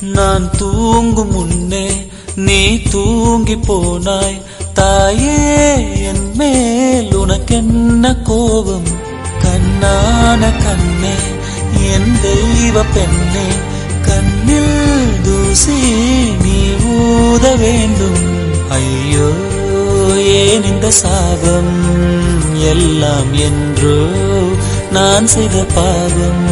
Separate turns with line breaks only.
நான் தூங்கும் முன்னே நீ தூங்கி போனாய் தாயே, என் மேல் உனக்கென்ன கோபம்? கண்ணான கண்ணே, என் தெய்வ பெண்ணே, கண்ணில் தூசி நீ ஊத வேண்டும். ஐயோ ஏன் இந்த சாபம் எல்லாம் என்றோ நான் செய்த பாவம்.